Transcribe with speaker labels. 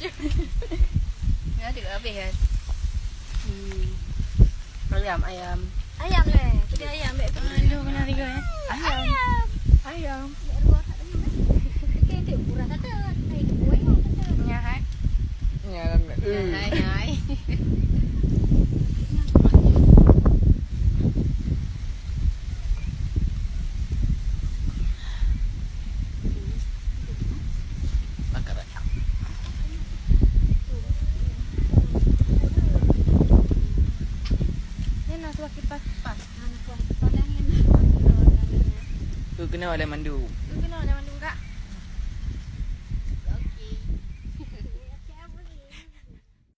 Speaker 1: Nggak ada habis kan. Ayam.
Speaker 2: Ayam leh. Kita ayam ambil.
Speaker 1: Aduh, kena tiga ya. Ayam.
Speaker 2: Kita itu kurang kata. Hai, kuih kata.
Speaker 1: Nyahai. Nyahai.
Speaker 2: Kipas pas.
Speaker 1: Tu kena oleh mandu.